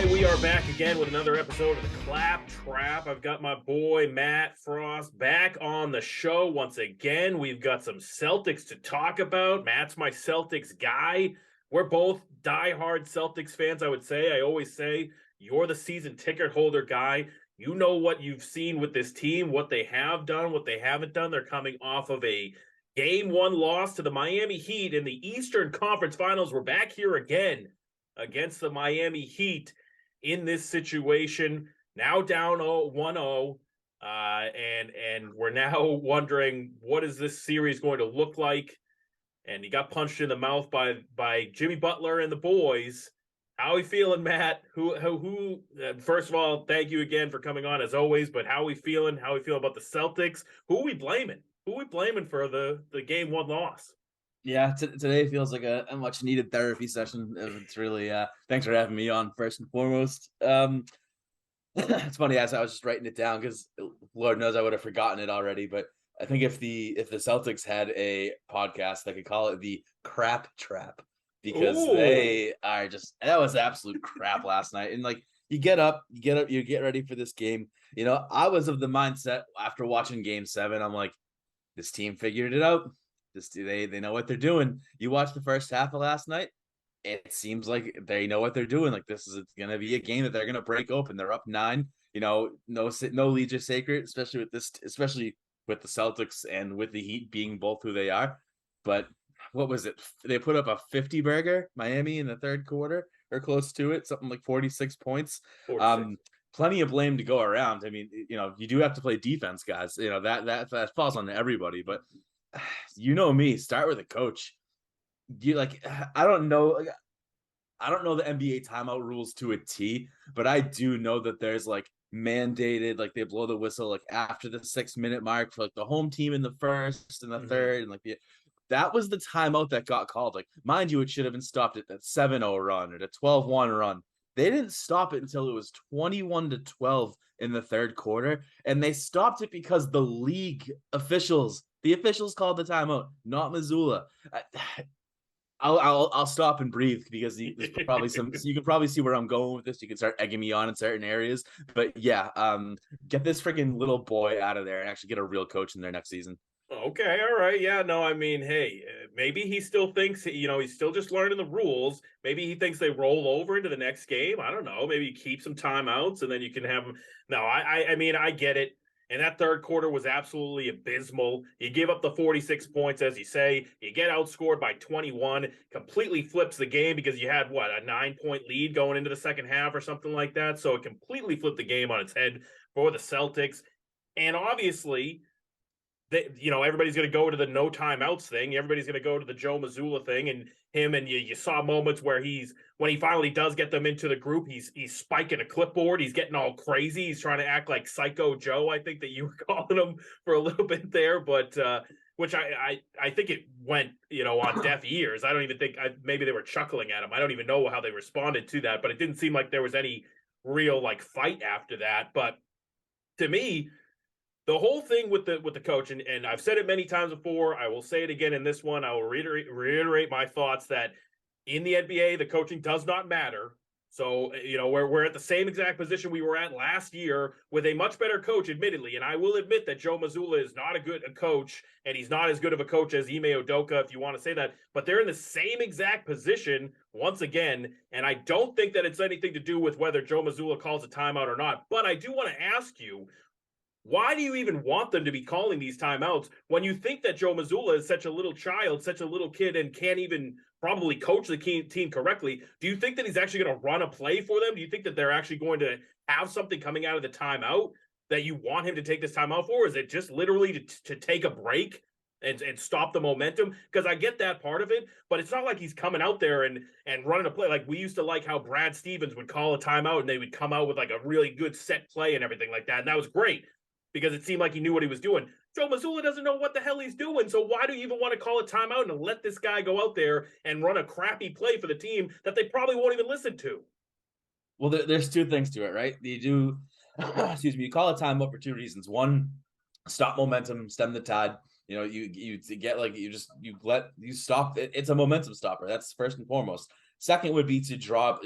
right, we are back again with another episode of the Clapp Trap. I've got my boy Matt Frost back on the show once again. We've got some Celtics to talk about. Matt's my Celtics guy. We're both diehard Celtics fans, I would say. I always say you're the season ticket holder guy. You know what you've seen with this team, what they have done, what they haven't done. They're coming off of a Game 1 loss to the Miami Heat in the Eastern Conference Finals. We're back here again against the Miami Heat in this situation, now down 1-0, and we're now wondering, what is this series going to look like? And he got punched in the mouth by Jimmy Butler and the boys. How are we feeling, Matt? Who? First of all, thank you again for coming on as always. But how are we feeling? How are we feeling about the Celtics? Who are we blaming? Who are we blaming for the Game 1 loss? Yeah, today feels like a much needed therapy session. It's really thanks for having me on first and foremost. It's funny, as I was just writing it down because Lord knows I would have forgotten it already. But I think if the Celtics had a podcast, they could call it the Clapp Trap, because they are just, that was absolute crap last night. And like, you get ready for this game. You know, I was of the mindset after watching Game 7, I'm like, this team figured it out. They know what they're doing. You watch the first half of last night, it seems like they know what they're doing. Like, this is going to be a game that they're going to break open. They're up 9. You know, no leads are sacred, especially with the Celtics and with the Heat being both who they are. But what was it? They put up a 50 burger, Miami, in the third quarter, or close to it, something like 46 points. 46. Plenty of blame to go around. I mean, you know, you do have to play defense, guys. You know, that falls on everybody. But you know me, start with a coach. I don't know the NBA timeout rules to a T, but I do know that there's like mandated, like they blow the whistle like after the 6-minute mark for like the home team in the first and the third, and like that was the timeout that got called. Like, mind you, it should have been stopped at that 7-0 run or the 12-1 run. They didn't stop it until it was 21-12 in the third quarter, and they stopped it because the league officials, called the timeout, not Missoula. I'll stop and breathe because there's probably you can probably see where I'm going with this. You can start egging me on in certain areas, but yeah, get this freaking little boy out of there and actually get a real coach in there next season. Okay, all right. Yeah, no, I mean, hey, maybe he still thinks, he's still just learning the rules. Maybe he thinks they roll over into the next game. I don't know. Maybe you keep some timeouts and then you can have them. No, I mean, I get it. And that third quarter was absolutely abysmal. You give up the 46 points, as you say. You get outscored by 21. Completely flips the game because you had, a 9-point lead going into the second half or something like that. So it completely flipped the game on its head for the Celtics. And obviously, everybody's going to go to the no timeouts thing. Everybody's going to go to the Joe Mazzulla thing, and you saw moments where when he finally does get them into the group, he's spiking a clipboard. He's getting all crazy. He's trying to act like Psycho Joe, I think that you were calling him for a little bit there, but which I think it went, on deaf ears. I don't even think maybe they were chuckling at him. I don't even know how they responded to that, but it didn't seem like there was any real fight after that. But to me, the whole thing with the coach, and I've said it many times before, I will say it again in this one. I will reiterate my thoughts that in the NBA, the coaching does not matter. So, we're at the same exact position we were at last year with a much better coach, admittedly. And I will admit that Joe Mazzulla is not a coach, and he's not as good of a coach as Ime Udoka, if you want to say that. But they're in the same exact position once again. And I don't think that it's anything to do with whether Joe Mazzulla calls a timeout or not. But I do want to ask you, why do you even want them to be calling these timeouts when you think that Joe Mazzulla is such a little child, such a little kid, and can't even probably coach the team correctly? Do you think that he's actually going to run a play for them? Do you think that they're actually going to have something coming out of the timeout that you want him to take this timeout for? Or is it just literally to take a break and stop the momentum? Because I get that part of it, but it's not like he's coming out there and running a play. Like, we used to like how Brad Stevens would call a timeout and they would come out with like a really good set play and everything like that. And that was great, because it seemed like he knew what he was doing. Joe Mazzulla doesn't know what the hell he's doing. So why do you even want to call a timeout and let this guy go out there and run a crappy play for the team that they probably won't even listen to? Well, there's two things to it, right? You do, you call a timeout for two reasons. One, stop momentum, stem the tide. You get you stop it. It's a momentum stopper. That's first and foremost. Second would be to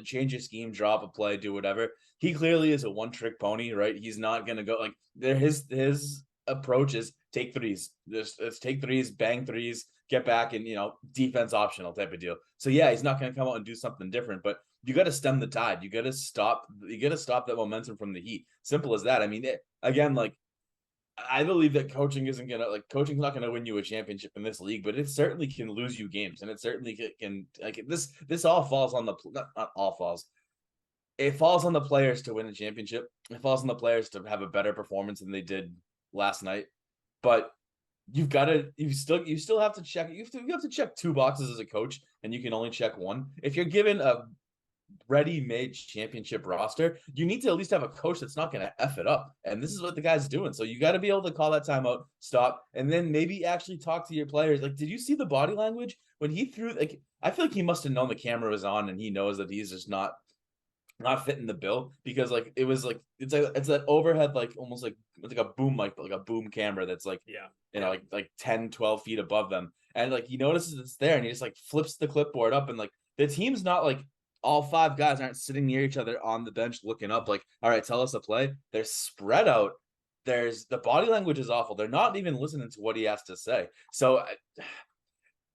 change your scheme, drop a play, do whatever. He clearly is a one-trick pony, right? He's not gonna go like his approach is take threes. Just take threes, bang threes, get back, and defense optional type of deal. So yeah, he's not gonna come out and do something different, but you got to stem the tide. You got to stop that momentum from the Heat. Simple as that. I mean, again, like I believe that coaching's not gonna win you a championship in this league, but it certainly can lose you games, and it certainly can like this all falls on the not all falls. It falls on the players to win a championship. It falls on the players to have a better performance than they did last night. But you still have to check. You have to check two boxes as a coach, and you can only check one. If you're given a ready-made championship roster, you need to at least have a coach that's not going to F it up. And this is what the guy's doing. So you got to be able to call that timeout, stop, and then maybe actually talk to your players. Like, did you see the body language when he threw? Like, I feel like he must have known the camera was on, and he knows that he's just not fitting the bill, because like it was like it's that overhead, like almost like it's like a boom mic, but like a boom camera that's like like 10, 12 feet above them. And like he notices it's there, and he just like flips the clipboard up, and like the team's not like all five guys aren't sitting near each other on the bench looking up like, all right, tell us a play. They're spread out. There's the body language is awful. They're not even listening to what he has to say. So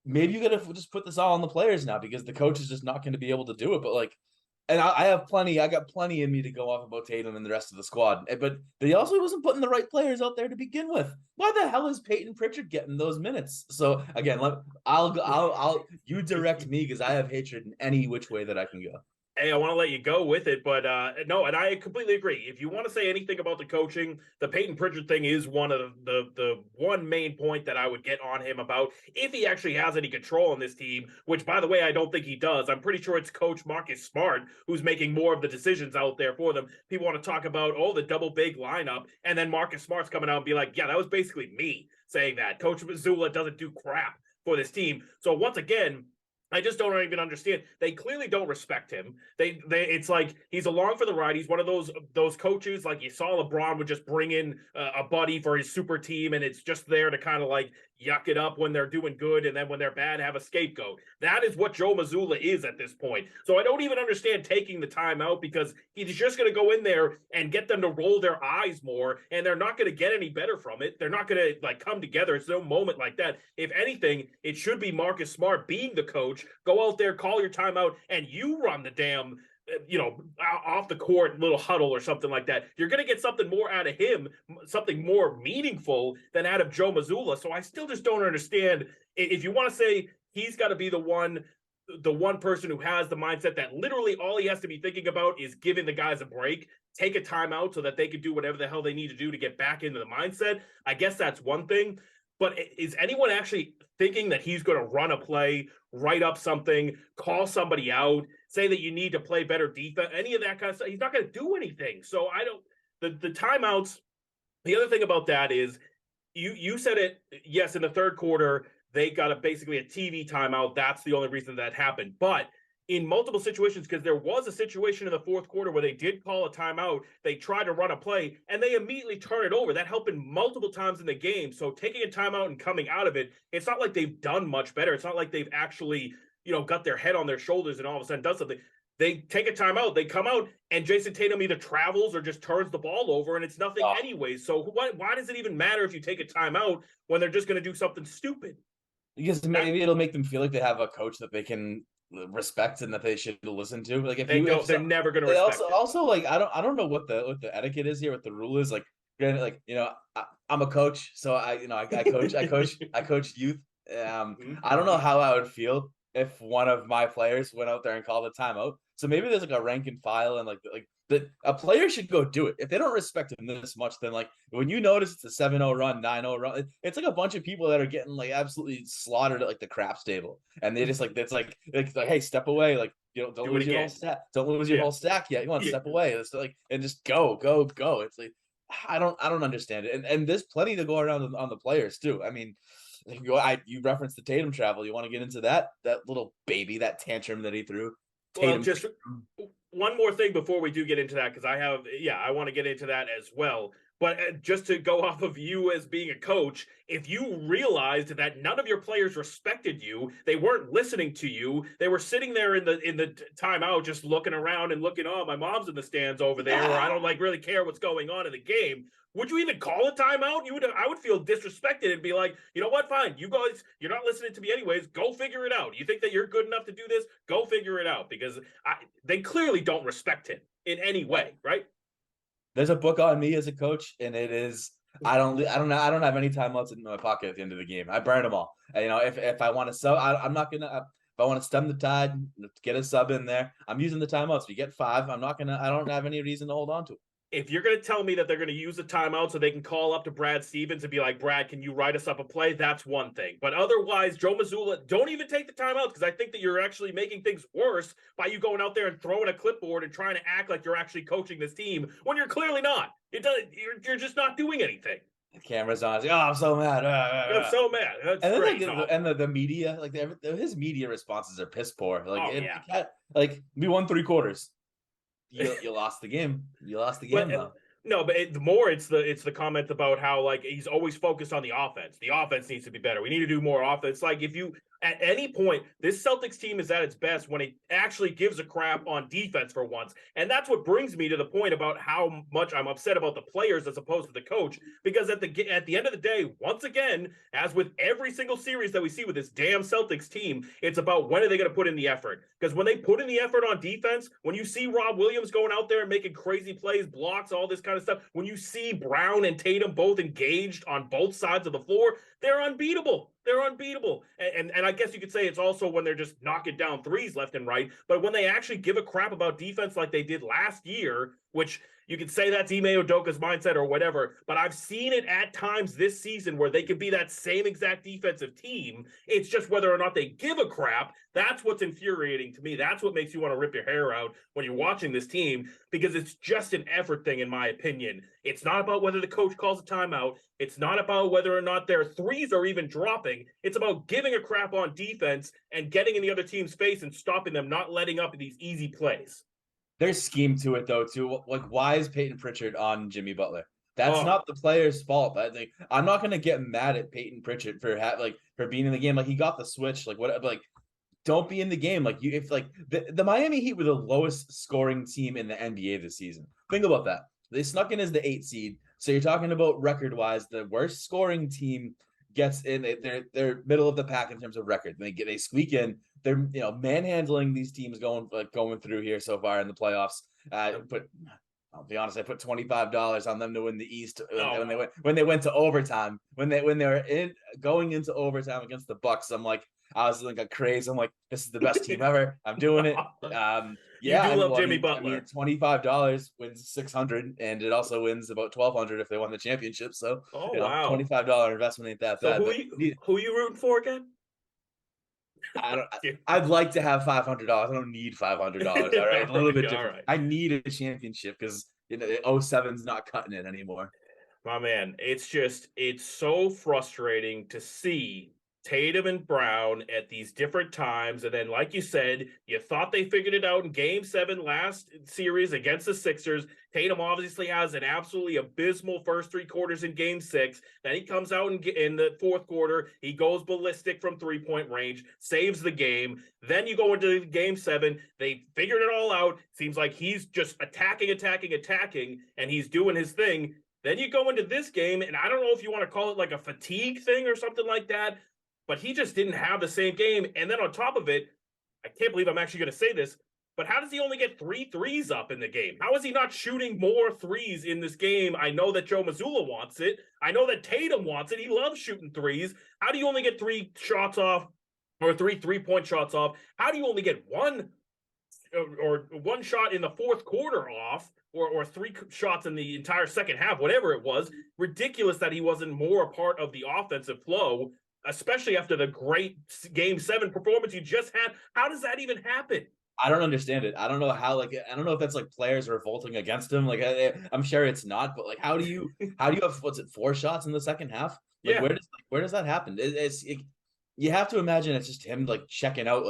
maybe you got to just put this all on the players now, because the coach is just not going to be able to do it. But like, and I got plenty in me to go off about Tatum and the rest of the squad, but he also wasn't putting the right players out there to begin with. Why the hell is Peyton Pritchard getting those minutes? So again, you direct me, because I have hatred in any which way that I can go. Hey, I want to let you go with it, but no, and I completely agree. If you want to say anything about the coaching, the Peyton Pritchard thing is one of the one main point that I would get on him about, if he actually has any control on this team, which, by the way, I don't think he does. I'm pretty sure it's Coach Marcus Smart who's making more of the decisions out there for them. People want to talk about, the double big lineup, and then Marcus Smart's coming out and be like, yeah, that was basically me saying that. Coach Mazzulla doesn't do crap for this team. So once again, I just don't even understand. They clearly don't respect him. It's like he's along for the ride. He's one of those coaches, like you saw LeBron would just bring in a buddy for his super team, and it's just there to kind of like yuck it up when they're doing good, and then when they're bad, have a scapegoat. That is what Joe Mazzulla is at this point. So I don't even understand taking the time out, because he's just going to go in there and get them to roll their eyes more, and they're not going to get any better from it. They're not going to like come together. It's no moment like that. If anything, it should be Marcus Smart being the coach. Go out there, call your timeout, and you run the damn off the court little huddle or something like that. You're going to get something more out of him, something more meaningful than out of Joe Mazzulla. So I still just don't understand. If you want to say he's got to be the one person who has the mindset that literally all he has to be thinking about is giving the guys a break, take a timeout so that they can do whatever the hell they need to do to get back into the mindset, I guess that's one thing. But is anyone actually thinking that he's going to run a play, write up something, call somebody out, say that you need to play better defense, any of that kind of stuff? He's not going to do anything. So I don't – the timeouts, the other thing about that is you said it, yes, in the third quarter, they got basically a TV timeout. That's the only reason that happened. But in multiple situations, because there was a situation in the fourth quarter where they did call a timeout, they tried to run a play, and they immediately turn it over. That happened multiple times in the game. So taking a timeout and coming out of it, it's not like they've done much better. It's not like they've actually, got their head on their shoulders and all of a sudden does something. They take a timeout, they come out, and Jason Tatum either travels or just turns the ball over, and it's nothing anyways. So why does it even matter if you take a timeout when they're just going to do something stupid? Because maybe it'll make them feel like they have a coach that they can respect and that they should listen to. Like if they're never going to respect. Also, like I don't know what the etiquette is here, what the rule is. Like, like I'm a coach, so I coach youth. I don't know how I would feel if one of my players went out there and called a timeout. So maybe there's like a rank and file, and that a player should go do it. If they don't respect him this much, then like when you notice it's a 7-0 run, 9-0 run, it's like a bunch of people that are getting like absolutely slaughtered at like the craps table, and they just it's like hey, step away, like don't lose your whole stack, don't lose your whole stack yet. You want to step away, it's like, and just go. It's like I don't understand it, and there's plenty to go around on the players too. I mean, you referenced the Tatum travel. You want to get into that little baby, that tantrum that he threw. Well, just one more thing before we do get into that, because I want to get into that as well. But just to go off of you as being a coach, if you realized that none of your players respected you, they weren't listening to you, they were sitting there in the timeout just looking around and looking, oh, my mom's in the stands over there, or I don't like really care what's going on in the game. Would you even call a timeout? I would feel disrespected and be like, you know what, fine, you guys, you're not listening to me anyways. Go figure it out. You think that you're good enough to do this? Go figure it out, because they clearly don't respect him in any way, right? There's a book on me as a coach, and it is I don't have any timeouts in my pocket at the end of the game. I burn them all. And, if I want to sub, I'm not gonna. If I want to stem the tide, get a sub in there, I'm using the timeouts. If you get 5, I'm not gonna. I don't have any reason to hold on to it. If you're going to tell me that they're going to use the timeout so they can call up to Brad Stevens and be like, Brad, can you write us up a play? That's one thing. But otherwise, Joe Mazzulla, don't even take the timeout, because I think that you're actually making things worse by you going out there and throwing a clipboard and trying to act like you're actually coaching this team when you're clearly not. You're just not doing anything. The camera's on. Like, oh, I'm so mad. I'm so mad. That's and great. then the media, like his media responses are piss poor. Yeah. Like we won 3 quarters. You lost the game. You lost the game, though. No, but it's the comment about how, like, he's always focused on the offense. The offense needs to be better. We need to do more offense. Like, if you at any point, this Celtics team is at its best when it actually gives a crap on defense for once. And that's what brings me to the point about how much I'm upset about the players as opposed to the coach. Because at the end of the day, once again, as with every single series that we see with this damn Celtics team, it's about when are they going to put in the effort. Because when they put in the effort on defense, when you see Rob Williams going out there and making crazy plays, blocks, all this kind of stuff, when you see Brown and Tatum both engaged on both sides of the floor, they're unbeatable. They're unbeatable. And I guess you could say it's also when they're just knocking down threes left and right. But when they actually give a crap about defense like they did last year, which you could say that's Ime Udoka's mindset or whatever, but I've seen it at times this season where they could be that same exact defensive team. It's just whether or not they give a crap. That's what's infuriating to me. That's what makes you want to rip your hair out when you're watching this team, because it's just an effort thing, in my opinion. It's not about whether the coach calls a timeout. It's not about whether or not their threes are even dropping. It's about giving a crap on defense and getting in the other team's face and stopping them, not letting up these easy plays. There's scheme to it, though, too. Like, why is Peyton Pritchard on Jimmy Butler? That's not the player's fault. But like, I'm not gonna get mad at Peyton Pritchard for being in the game. Like, he got the switch. Like, what? Like, don't be in the game. Like, if the Miami Heat were the lowest scoring team in the NBA this season. Think about that. They snuck in as the 8th seed. So you're talking about record-wise, the worst scoring team gets in. They're middle of the pack in terms of record. They squeak in. They're manhandling these teams going through here so far in the playoffs. I'll be honest, I put $25 on them to win the East when they went to overtime. When they were going into overtime against the Bucks, I was like crazy. I'm like, this is the best team ever. I'm doing it. Yeah, you love Jimmy Butler. $25 wins $600, and it also wins about $1,200 if they won the championship. So, wow, $25 investment ain't that bad. So who you rooting for again? I'd like to have $500. I don't need $500. All right, a little bit different. Right. I need a championship because 07's not cutting it anymore. My man, it's so frustrating to see Tatum and Brown at these different times. And then, like you said, you thought they figured it out in Game 7 last series against the Sixers. Tatum obviously has an absolutely abysmal first 3 quarters in Game 6. Then he comes out in the 4th quarter. He goes ballistic from 3-point range, saves the game. Then you go into Game 7. They figured it all out. Seems like he's just attacking, and he's doing his thing. Then you go into this game, and I don't know if you want to call it like a fatigue thing or something like that, but he just didn't have the same game. And then on top of it, I can't believe I'm actually going to say this, but how does he only get 3 threes up in the game? How is he not shooting more threes in this game? I know that Joe Mazzulla wants it. I know that Tatum wants it. He loves shooting threes. How do you only get 3 shots off, or 3 3-point shots off? How do you only get one shot in the 4th quarter off, or 3 shots in the entire second half, whatever it was? Ridiculous that he wasn't more a part of the offensive flow, especially after the great Game 7 performance you just had. How does that even happen? I don't understand it. I don't know how. I don't know if that's like players revolting against him. I'm sure it's not. But how do you have 4 shots in the second half? Where does that happen? You have to imagine it's just him checking out.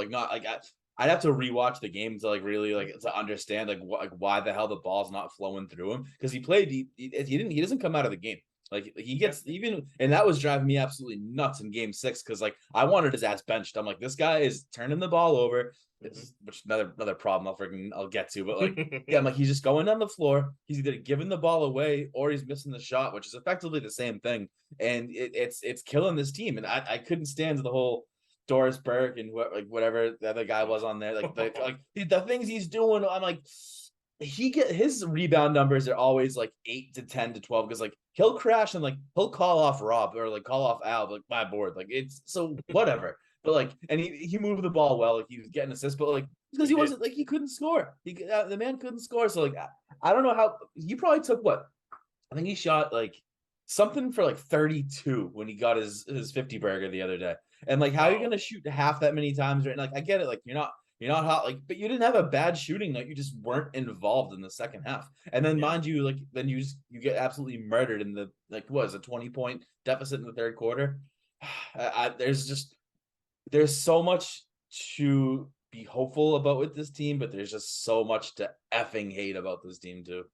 I'd have to rewatch the game to like really like to understand like why the hell the ball's not flowing through him, because he doesn't come out of the game. Like he gets even, and that was driving me absolutely nuts in game 6, because like I wanted his ass benched. I'm like, this guy is turning the ball over. Which another problem I'll get to, but like yeah, I'm like, he's just going down the floor. He's either giving the ball away or he's missing the shot, which is effectively the same thing, and it's killing this team. And I couldn't stand the whole Doris Burke and whatever the other guy was on there, like the things he's doing. I'm like, his rebound numbers are always like 8 to 10 to 12, because like he'll crash and like he'll call off Rob or like call off Al, like my board, like it's so whatever. But like, and he moved the ball well, like he was getting assists, but like because he wasn't like he couldn't score. The man couldn't score. So like I don't know how he probably took what I think he shot like something for like 32 when he got his 50 burger the other day. And like, how are you gonna shoot half that many times? Right? Like, I get it. Like, you're not hot. Like, but you didn't have a bad shooting night. You just weren't involved in the second half. And then, mind you, like, then you get absolutely murdered in the like, what is a 20-point deficit in the third quarter? There's so much to be hopeful about with this team, but there's just so much to effing hate about this team too.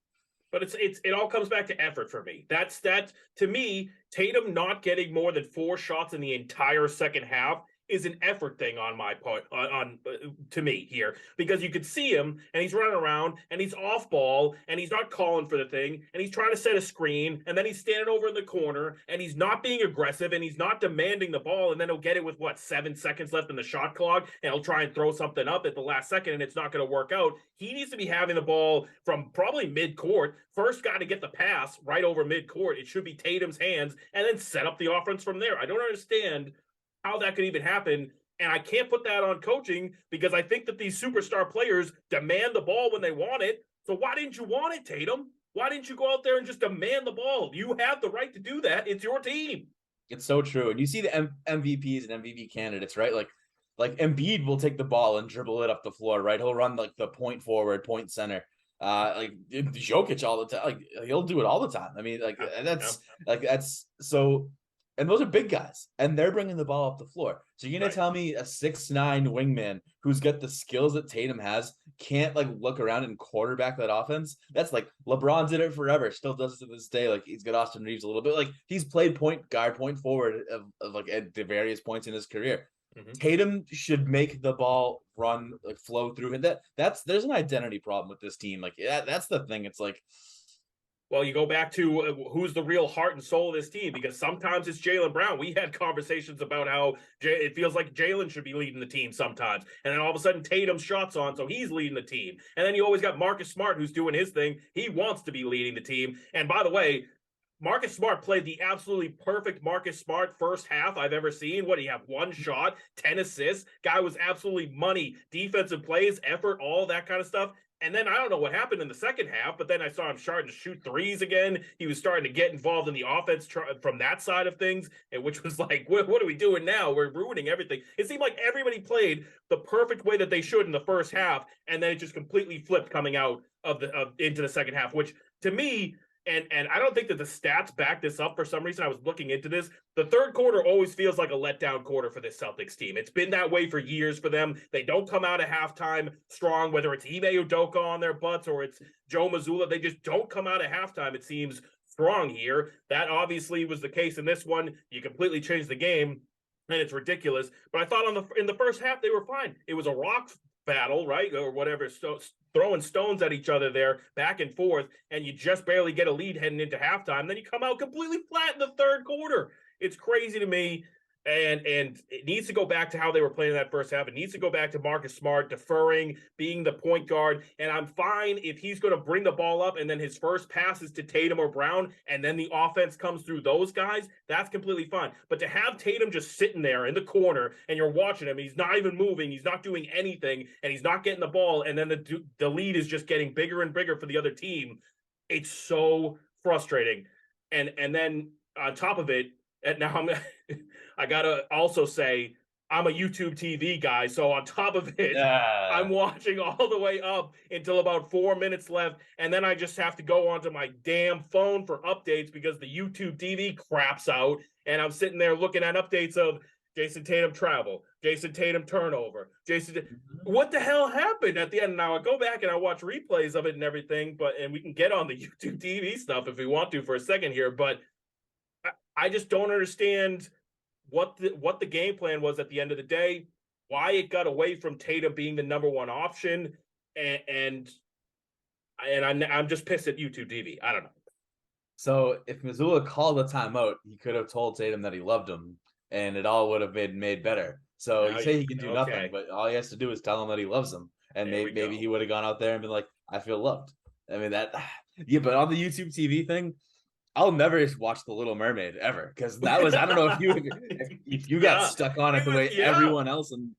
But it all comes back to effort for me. That's to me, Tatum not getting more than 4 shots in the entire second half is an effort thing on my part, to me here, because you could see him and he's running around and he's off ball and he's not calling for the thing and he's trying to set a screen and then he's standing over in the corner and he's not being aggressive and he's not demanding the ball, and then he'll get it with 7 seconds left in the shot clock and he'll try and throw something up at the last second and it's not going to work out. He needs to be having the ball from probably mid-court. First guy to get the pass right over mid-court. It should be Tatum's hands, and then set up the offense from there. I don't understand how that could even happen. And I can't put that on coaching, because I think that these superstar players demand the ball when they want it. So why didn't you want it, Tatum? Why didn't you go out there and just demand the ball? You have the right to do that. It's your team. It's so true. And you see the MVPs and MVP candidates, right? Like Embiid will take the ball and dribble it up the floor, right? He'll run like the point forward, point center. Like Jokic all the time. Like he'll do it all the time. I mean, that's so. And those are big guys, and they're bringing the ball up the floor. So you're gonna tell me a 6'9" wingman who's got the skills that Tatum has can't like look around and quarterback that offense? That's like LeBron did it forever, still does it to this day. Like he's got Austin Reeves a little bit. Like he's played point guard, point forward of like at the various points in his career. Mm-hmm. Tatum should make the ball run, like flow through him. There's an identity problem with this team. Like that's the thing. It's like, well, you go back to who's the real heart and soul of this team, because sometimes it's Jaylen Brown. We had conversations about how it feels like Jaylen should be leading the team sometimes. And then all of a sudden Tatum's shot's on, so he's leading the team. And then you always got Marcus Smart, who's doing his thing. He wants to be leading the team. And by the way, Marcus Smart played the absolutely perfect Marcus Smart first half I've ever seen. What, he had 1 shot, 10 assists. Guy was absolutely money. Defensive plays, effort, all that kind of stuff. And then I don't know what happened in the second half, but then I saw him starting to shoot threes again. He was starting to get involved in the offense from that side of things, and which was like, what are we doing now? We're ruining everything. It seemed like everybody played the perfect way that they should in the first half, and then it just completely flipped coming out into the second half, which to me, and I don't think that the stats back this up for some reason. I was looking into this. The third quarter always feels like a letdown quarter for this Celtics team. It's been that way for years for them. They don't come out of halftime strong, whether it's Ime Udoka on their butts or it's Joe Mazzulla. They just don't come out of halftime, it seems, strong here. That obviously was the case in this one. You completely changed the game, and it's ridiculous. But I thought in the first half, they were fine. It was a rock battle, right? Or whatever, throwing stones at each other there, back and forth, and you just barely get a lead heading into halftime. Then you come out completely flat in the third quarter. It's crazy to me. And it needs to go back to how they were playing that first half. It needs to go back to Marcus Smart deferring, being the point guard. And I'm fine if he's going to bring the ball up and then his first pass is to Tatum or Brown, and then the offense comes through those guys. That's completely fine. But to have Tatum just sitting there in the corner and you're watching him, he's not even moving, he's not doing anything, and he's not getting the ball, and then the lead is just getting bigger and bigger for the other team. It's so frustrating. And then on top of it, and now I gotta also say I'm a YouTube TV guy, so on top of it, I'm watching all the way up until about 4 minutes left, and then I just have to go onto my damn phone for updates because the YouTube TV craps out, and I'm sitting there looking at updates of Jason Tatum travel, Jason Tatum turnover, what the hell happened at the end? Now I go back and I watch replays of it and everything, and we can get on the YouTube TV stuff if we want to for a second here, but I just don't understand what the game plan was at the end of the day, why it got away from Tatum being the number one option, and I'm just pissed at YouTube TV. I don't know. So if Missoula called a timeout, he could have told Tatum that he loved him, and it all would have been made better. So you say he can do nothing, but all he has to do is tell him that he loves him, and maybe he would have gone out there and been like, "I feel loved." I mean yeah. But on the YouTube TV thing, I'll never watch The Little Mermaid ever, because that was, I don't know if you got stuck on it the way everyone else. And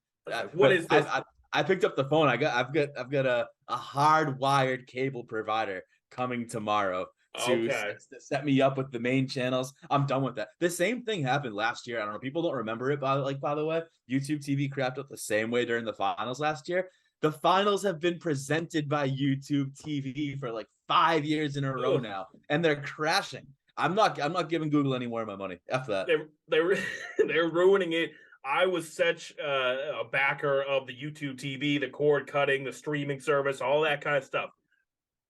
what is this? I picked up the phone. I've got a hardwired cable provider coming tomorrow to set me up with the main channels. I'm done with that. The same thing happened last year. I don't know. People don't remember it, by the way, YouTube TV crapped up the same way during the finals last year. The finals have been presented by YouTube TV for like 5 years in a row now, and they're crashing. I'm not giving Google any more of my money. F that. They're ruining it. I was such a backer of the YouTube TV, the cord cutting, the streaming service, all that kind of stuff.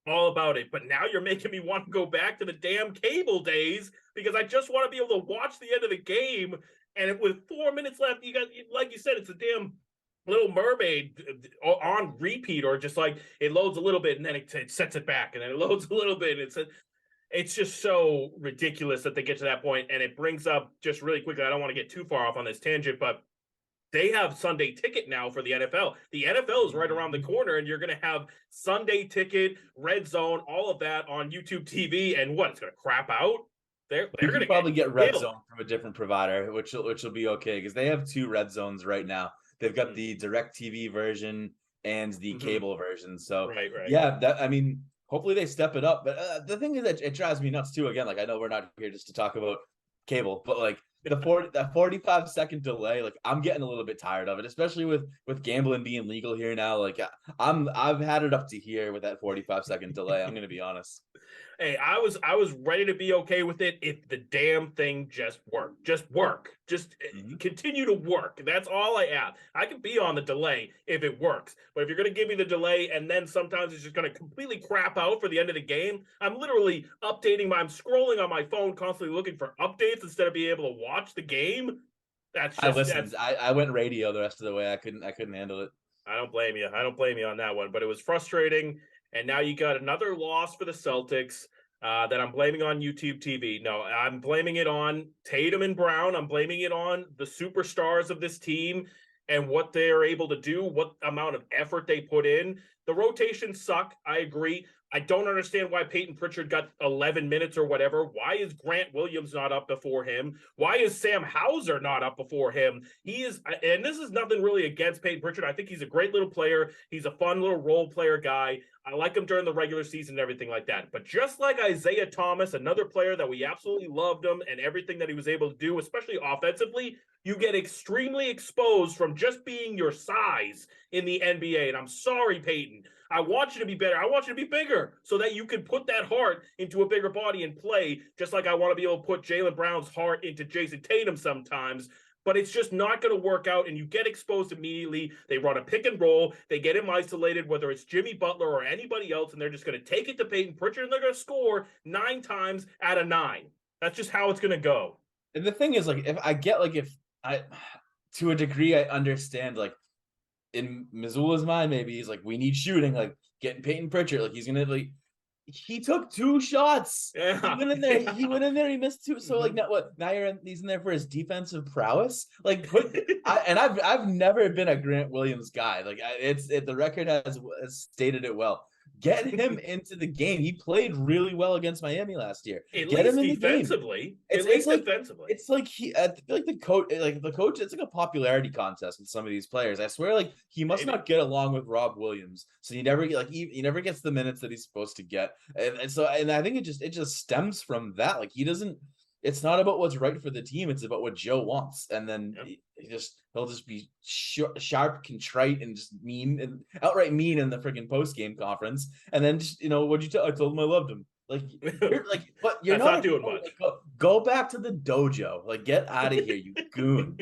All about it. But now you're making me want to go back to the damn cable days, because I just want to be able to watch the end of the game. And with 4 minutes left, you got, like you said, it's a damn Little Mermaid on repeat, or just like it loads a little bit and then it sets it back, and then it loads a little bit. It's just so ridiculous that they get to that point. And it brings up, just really quickly, I don't want to get too far off on this tangent, but they have Sunday Ticket now for the NFL. The NFL is right around the corner, and you're going to have Sunday Ticket, Red Zone, all of that on YouTube TV. And what, it's going to crap out? They're going to probably get Red Zone from a different provider, which will be okay, because they have 2 Red Zones right now. They've got the direct TV version and the cable version. So right. Yeah, I mean, hopefully they step it up. But the thing is that it drives me nuts too. Again, like, I know we're not here just to talk about cable, but like that 45-second delay, like, I'm getting a little bit tired of it, especially with gambling being legal here now. Like, I've had it up to here with that 45-second delay. I'm gonna be honest. Hey, I was ready to be okay with it if the damn thing just worked. Just continue to work. That's all I ask. I can be on the delay if it works. But if you're going to give me the delay and then sometimes it's just going to completely crap out for the end of the game, I'm literally I'm scrolling on my phone, constantly looking for updates instead of being able to watch the game. I went radio the rest of the way. I couldn't handle it. I don't blame you. On that one, but it was frustrating. And now you got another loss for the Celtics that I'm blaming on YouTube TV. No, I'm blaming it on Tatum and Brown. I'm blaming it on the superstars of this team and what they're able to do, what amount of effort they put in. The rotations suck. I agree. I don't understand why Peyton Pritchard got 11 minutes or whatever. Why is Grant Williams not up before him? Why is Sam Hauser not up before him? And this is nothing really against Peyton Pritchard. I think he's a great little player. He's a fun little role player guy. I like him during the regular season and everything like that. But just like Isaiah Thomas, another player that we absolutely loved him and everything that he was able to do, especially offensively, you get extremely exposed from just being your size in the NBA. And I'm sorry, Peyton. I want you to be better. I want you to be bigger so that you can put that heart into a bigger body and play, just like I want to be able to put Jaylen Brown's heart into Jason Tatum sometimes. But it's just not going to work out, and you get exposed immediately. They run a pick and roll. They get him isolated, whether it's Jimmy Butler or anybody else, and they're just going to take it to Peyton Pritchard, and they're going to score 9 times out of 9. That's just how it's going to go. And the thing is, like, to a degree, I understand, like, in Missoula's mind, maybe he's like, we need shooting, like, getting Peyton Pritchard, like, he's going to, like, he took 2 shots. Yeah. He went in there. He missed 2. So like, now he's in there for his defensive prowess. Like, I've never been a Grant Williams guy. Like, the record has stated it well. Get him into the game. He played really well against Miami last year. Get him in defensively. Defensively. It's like I feel like the coach. It's like a popularity contest with some of these players. I swear, like, he must not get along with Rob Williams, so he never gets the minutes that he's supposed to get. And I think it just stems from that. Like, he doesn't. It's not about what's right for the team. It's about what Joe wants. And then he'll just be sharp, contrite, and just mean and outright mean in the freaking post game conference. And then just, what'd you tell? I told him I loved him. Like you're like, but you're That's not not a doing pro. much. Like, go back to the dojo. Like, get out of here, you goon.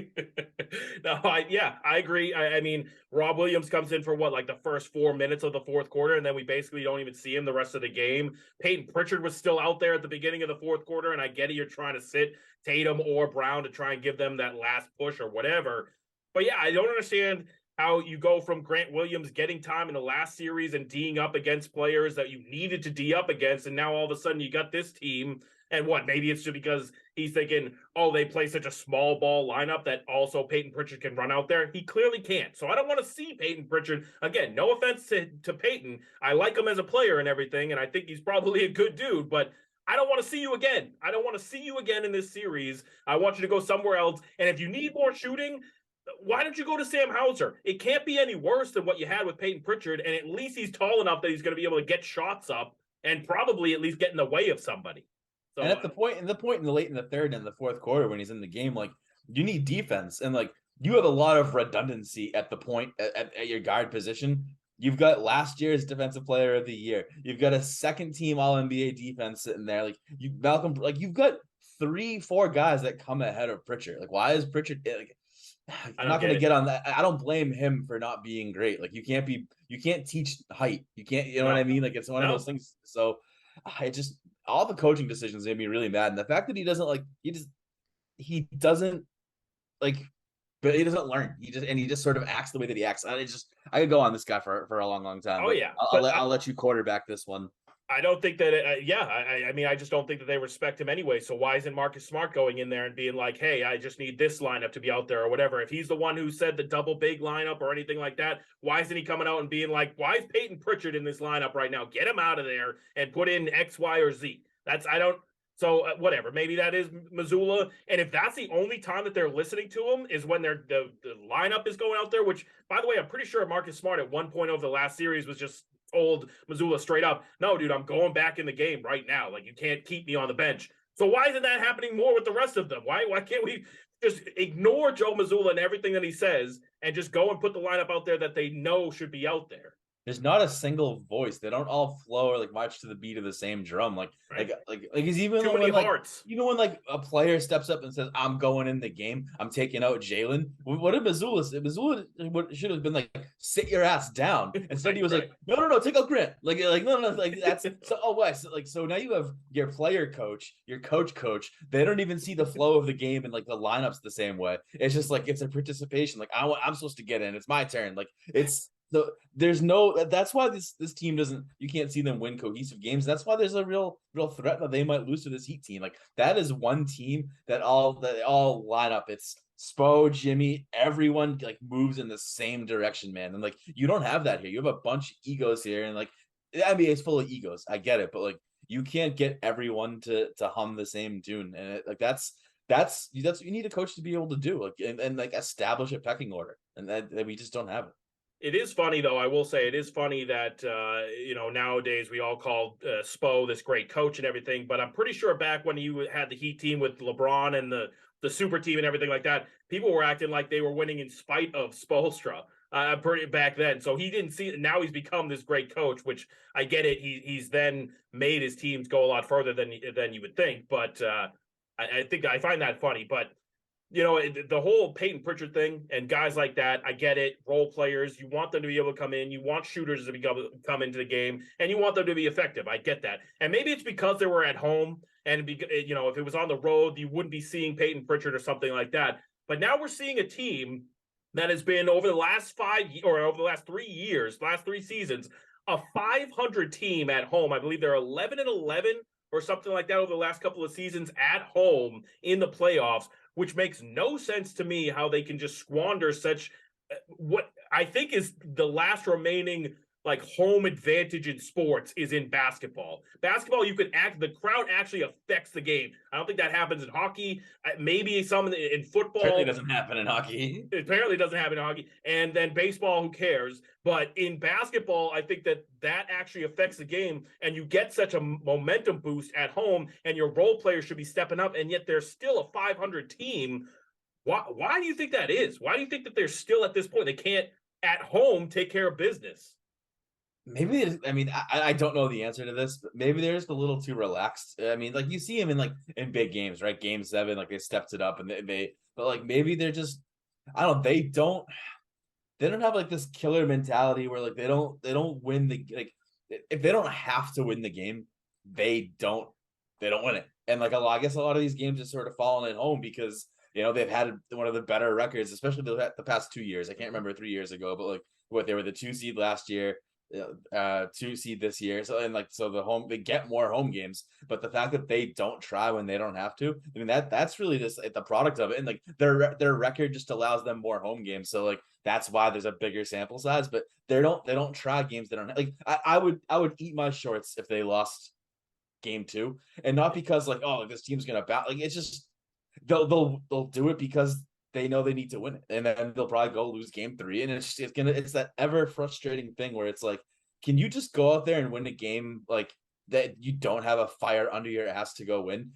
No, I agree. I mean, Rob Williams comes in for what, like the first 4 minutes of the fourth quarter, and then we basically don't even see him the rest of the game. Peyton Pritchard was still out there at the beginning of the fourth quarter, and I get it, you're trying to sit Tatum or Brown to try and give them that last push or whatever. But yeah, I don't understand how you go from Grant Williams getting time in the last series and D'ing up against players that you needed to D up against, and now all of a sudden you got this team. And what? Maybe it's just because he's thinking, oh, they play such a small ball lineup that also Peyton Pritchard can run out there. He clearly can't. So I don't want to see Peyton Pritchard. Again, no offense to Peyton. I like him as a player and everything, and I think he's probably a good dude, but I don't want to see you again. I don't want to see you again in this series. I want you to go somewhere else. And if you need more shooting, why don't you go to Sam Hauser? It can't be any worse than what you had with Peyton Pritchard, and at least he's tall enough that he's going to be able to get shots up and probably at least get in the way of somebody. So, And at the point in the late in the third and the fourth quarter when he's in the game, like you need defense, and like you have a lot of redundancy at the point at your guard position. You've got last year's defensive player of the year. You've got a second team All NBA defense sitting there. Like you, Malcolm, like you've got 3-4 guys that come ahead of Pritchard. Like why is Pritchard like? I'm not going to get on that. I don't blame him for not being great. Like you can't teach height. You can't, you know what I mean? Like it's one of those things. So I just, all the coaching decisions made me really mad. And the fact that he doesn't like, he doesn't like, but he doesn't learn. He just sort of acts the way that he acts. I could go on this guy for a long, long time. Oh yeah. I'll let you quarterback this one. I don't think that, I mean, I just don't think that they respect him anyway. So why isn't Marcus Smart going in there and being like, hey, I just need this lineup to be out there or whatever? If he's the one who said the double big lineup or anything like that, why isn't he coming out and being like, why is Peyton Pritchard in this lineup right now? Get him out of there and put in X, Y, or Z. So whatever, maybe that is Missoula. And if that's the only time that they're listening to him is when the lineup is going out there, which, by the way, I'm pretty sure Marcus Smart at one point over the last series was just told Missoula straight up, no, dude, I'm going back in the game right now. Like, you can't keep me on the bench. So why isn't that happening more with the rest of them? Why can't we just ignore Joe Missoula and everything that he says and just go and put the lineup out there that they know should be out there? There's not a single voice. They don't all flow or like march to the beat of the same drum. Like is even too many hearts. Even when like a player steps up and says, "I'm going in the game. I'm taking out Jalen." What did Missoula say? Missoula should have been like, "Sit your ass down." Instead, he was like, "No, take out Grant." Like no, like that's so. Oh, why? So now you have your player coach, your coach. They don't even see the flow of the game and like the lineups the same way. It's just like it's a participation. Like I'm supposed to get in. It's my turn. Like it's. So there's no. That's why this team doesn't. You can't see them win cohesive games. That's why there's a real threat that they might lose to this Heat team. Like that is one team that all line up. It's Spo, Jimmy, everyone like moves in the same direction, man. And like you don't have that here. You have a bunch of egos here, and like the NBA is full of egos. I get it, but like you can't get everyone to hum the same tune, and that's what you need a coach to be able to do, like and like establish a pecking order, and that we just don't have it. It is funny, though. I will say it is funny that, nowadays we all call Spo this great coach and everything. But I'm pretty sure back when you had the Heat team with LeBron and the super team and everything like that, people were acting like they were winning in spite of Spoelstra pretty back then. So he didn't see it. Now he's become this great coach, which I get it. He's then made his teams go a lot further than you would think. But I think I find that funny. But the whole Peyton Pritchard thing and guys like that, I get it. Role players, you want them to be able to come in. You want shooters to come into the game, and you want them to be effective. I get that. And maybe it's because they were at home, and if it was on the road, you wouldn't be seeing Peyton Pritchard or something like that. But now we're seeing a team that has been over the last 3 years, last 3 seasons, a 500 team at home. I believe they're 11-11 or something like that over the last couple of seasons at home in the playoffs, which makes no sense to me how they can just squander such what I think is the last remaining like home advantage in sports is in basketball. Basketball, the crowd actually affects the game. I don't think that happens in hockey. Maybe some in football. Apparently doesn't happen in hockey. It apparently doesn't happen in hockey. And then baseball, who cares? But in basketball, I think that actually affects the game, and you get such a momentum boost at home, and your role players should be stepping up, and yet they're still a 500 team. Why do you think that is? Why do you think that they're still at this point? They can't at home take care of business? maybe I mean I don't know the answer to this, but maybe they're just a little too relaxed. I mean, like you see him in in big games, right? Game 7, like they stepped it up and they but like maybe they're just I don't they don't have like this killer mentality where like they don't win the like if they don't have to win the game, they don't they don't win it. And like I guess a lot of these games just sort of fallen at home because they've had one of the better records, especially the past 2 years. I can't remember 3 years ago, but like what they were the 2 seed last year, 2 seed this year. So and like so they get more home games, but the fact that they don't try when they don't have to, I mean that's really just the product of it. And like their record just allows them more home games. So like that's why there's a bigger sample size, but they don't try games they don't like. I would eat my shorts if they lost game 2, and not because like oh this team's gonna bat like it's just they'll do it because they know they need to win it, and then they'll probably go lose game 3, and it's that ever frustrating thing where it's like, can you just go out there and win a game like that you don't have a fire under your ass to go win?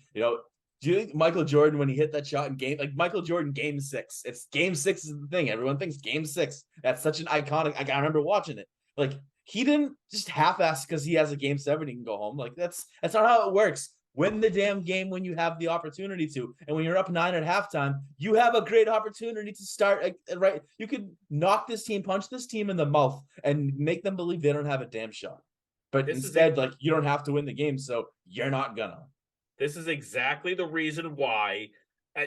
Do you think Michael Jordan when he hit that shot in Michael Jordan game 6? It's game 6 is the thing. Everyone thinks game 6. That's such an iconic. I remember watching it. Like he didn't just half-ass because he has a game 7 he can go home. Like that's not how it works. Win the damn game when you have the opportunity to. And when you're up 9 at halftime, you have a great opportunity to start right. You could knock this team, punch this team in the mouth, and make them believe they don't have a damn shot. But instead, like you don't have to win the game, so you're not gonna. This is exactly the reason why,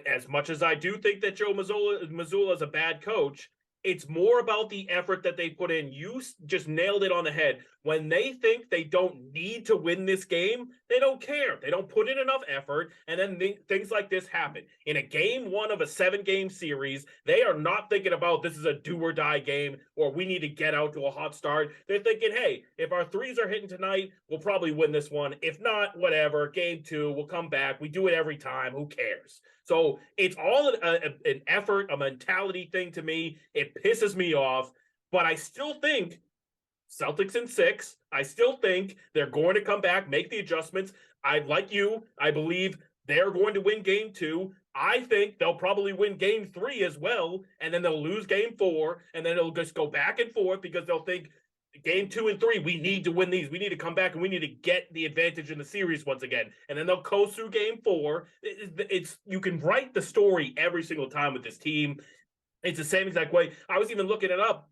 as much as I do think that Joe Mazzulla is a bad coach, it's more about the effort that they put in. You just nailed it on the head. When they think they don't need to win this game, they don't care. They don't put in enough effort, and then things like this happen. In a game 1 of a 7-game series, they are not thinking about this is a do-or-die game or we need to get out to a hot start. They're thinking, hey, if our threes are hitting tonight, we'll probably win this one. If not, whatever, game 2, we'll come back. We do it every time. Who cares? So it's all an effort, a mentality thing to me. It pisses me off, but I still think Celtics in 6. I still think they're going to come back, make the adjustments. I believe they're going to win game 2. I think they'll probably win game 3 as well, and then they'll lose game 4, and then it'll just go back and forth because they'll think game 2 and 3, we need to win these. We need to come back and we need to get the advantage in the series once again. And then they'll coast through game 4. You can write the story every single time with this team. It's the same exact way. I was even looking it up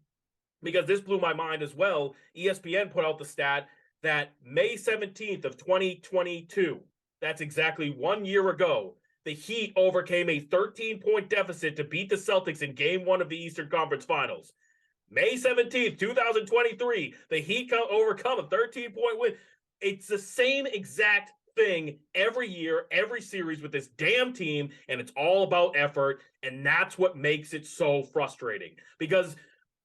because this blew my mind as well. ESPN put out the stat that May 17th of 2022, that's exactly 1 year ago, the Heat overcame a 13-point deficit to beat the Celtics in game 1 of the Eastern Conference Finals. May 17th, 2023, the Heat overcome a 13-point win. It's the same exact thing every year, every series with this damn team, and it's all about effort, and that's what makes it so frustrating because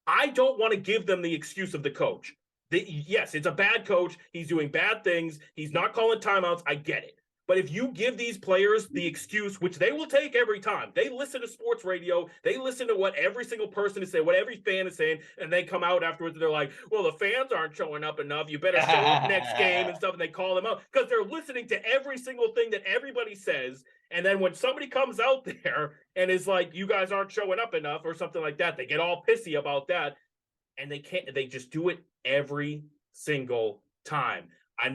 I don't want to give them the excuse of the coach. Yes, it's a bad coach. He's doing bad things. He's not calling timeouts. I get it. But if you give these players the excuse, which they will take every time, they listen to sports radio, they listen to what every single person is saying, what every fan is saying, and they come out afterwards and they're like, well, the fans aren't showing up enough. You better show up next game and stuff. And they call them out because they're listening to every single thing that everybody says. And then when somebody comes out there and is like, you guys aren't showing up enough or something like that, they get all pissy about that. And they just do it every single time. I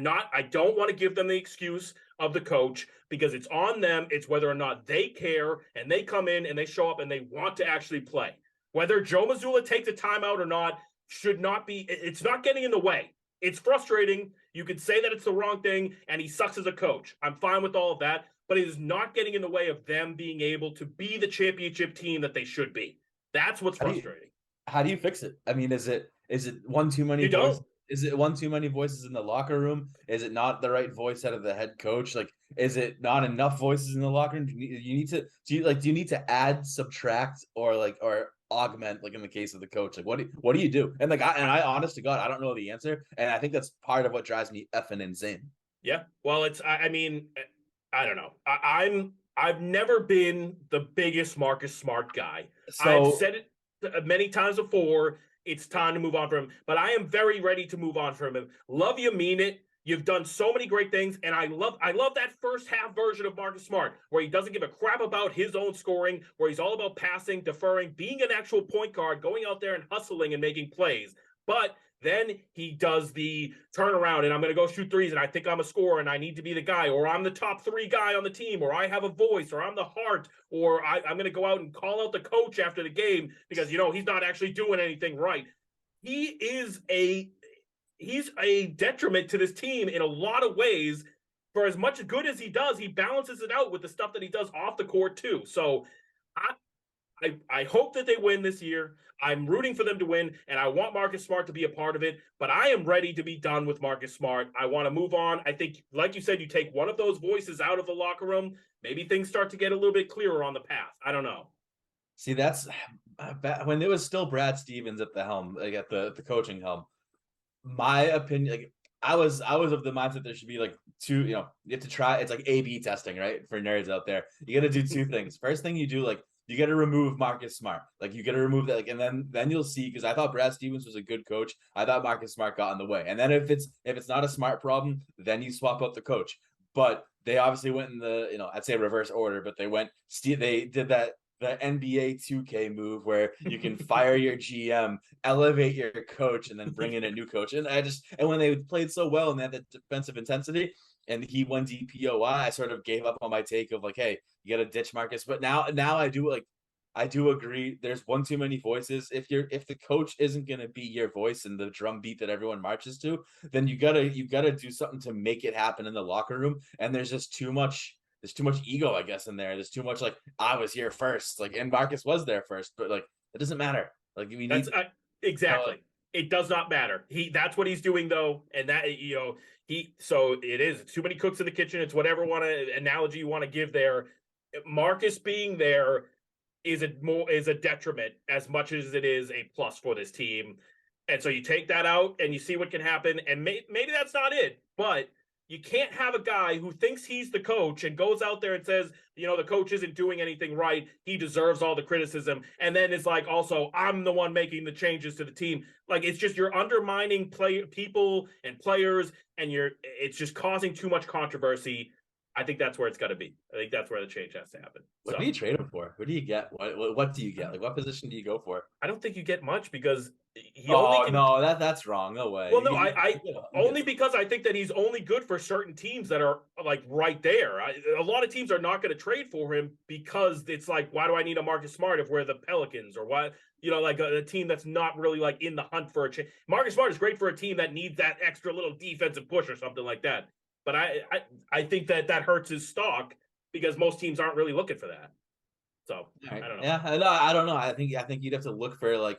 don't want to give them the excuse of the coach because it's on them. It's whether or not they care and they come in and they show up and they want to actually play. Whether Joe Mazzulla takes a timeout or not should not be, it's not getting in the way. It's frustrating. You could say that it's the wrong thing and he sucks as a coach. I'm fine with all of that, but it is not getting in the way of them being able to be the championship team that they should be. That's what's frustrating. How do you fix it? I mean, is it one too many voices? Is it one too many voices in the locker room? Is it not the right voice out of the head coach? Like, is it not enough voices in the locker room? Do you need to add, subtract, or augment, like in the case of the coach? Like, what do you do? And I honest to God, I don't know the answer, and I think that's part of what drives me effing insane. Yeah, well, I mean, I don't know. I've never been the biggest Marcus Smart guy. So, I've said it many times before. It's time to move on from him, but I am very ready to move on from him. Love you, mean it. You've done so many great things, and I love that first half version of Marcus Smart, where he doesn't give a crap about his own scoring, where he's all about passing, deferring, being an actual point guard, going out there and hustling and making plays. But Then he does the turnaround and I'm going to go shoot threes and I think I'm a scorer and I need to be the guy, or I'm the top 3 guy on the team, or I have a voice, or I'm the heart, or I'm going to go out and call out the coach after the game because, he's not actually doing anything right. He's a detriment to this team in a lot of ways. For as much good as he does, he balances it out with the stuff that he does off the court too. So I hope that they win this year. I'm rooting for them to win, and I want Marcus Smart to be a part of it, but I am ready to be done with Marcus Smart. I want to move on. I think, like you said, you take one of those voices out of the locker room, maybe things start to get a little bit clearer on the path. I don't know. See, that's when it was still Brad Stevens at the helm, like at the coaching helm. My opinion, like I was of the mindset there should be like 2, you have to try. It's like A/B testing, right? For nerds out there, you got to do 2 things. First thing you do, like, you got to remove Marcus Smart. Like, you got to remove that, like, and then you'll see, because I thought Brad Stevens was a good coach. I thought Marcus Smart got in the way. And then if it's not a Smart problem, then you swap out the coach. But they obviously went in the, I'd say reverse order, but they did that the NBA 2K move where you can fire your GM, elevate your coach, and then bring in a new coach. And when they played so well and they had the defensive intensity, and he won DPOY, I sort of gave up on my take of like, hey, you got to ditch Marcus. But now I do agree. There's one too many voices. If the coach isn't going to be your voice and the drum beat that everyone marches to, then you gotta do something to make it happen in the locker room. And there's just too much. There's too much ego, I guess, in there. There's too much like, I was here first, like, and Marcus was there first, but like, it doesn't matter. Like, we need exactly. It does not matter. That's what he's doing though, and that so it is too many cooks in the kitchen. It's whatever analogy you want to give there. Marcus being there is a detriment as much as it is a plus for this team. And so you take that out and you see what can happen. And maybe that's not it, but you can't have a guy who thinks he's the coach and goes out there and says, the coach isn't doing anything right. He deserves all the criticism. And then it's like, also, I'm the one making the changes to the team. Like, it's just, you're undermining people and players, and it's just causing too much controversy. I think that's where it's got to be. I think that's where the change has to happen. What do you trade him for? What do you get? What do you get? Like, what position do you go for? I don't think you get much because no, that's wrong. No way. Well, no, only because I think that he's only good for certain teams that are like right there. A lot of teams are not going to trade for him because it's like, why do I need a Marcus Smart if we're the Pelicans, or why, like a team that's not really like in the hunt for a change. Marcus Smart is great for a team that needs that extra little defensive push or something like that. But I think that hurts his stock because most teams aren't really looking for that. So right. I don't know. Yeah, I don't know. I think you'd have to look for like,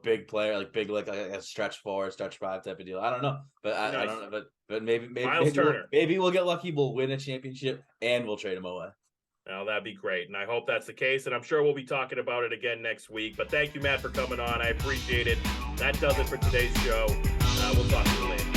big player, like big, like a stretch 4, stretch 5 type of deal. I don't know, but I don't know. But maybe we'll get lucky. We'll win a championship and we'll trade him away. Well, that'd be great, and I hope that's the case. And I'm sure we'll be talking about it again next week. But thank you, Matt, for coming on. I appreciate it. That does it for today's show. We'll talk to you later.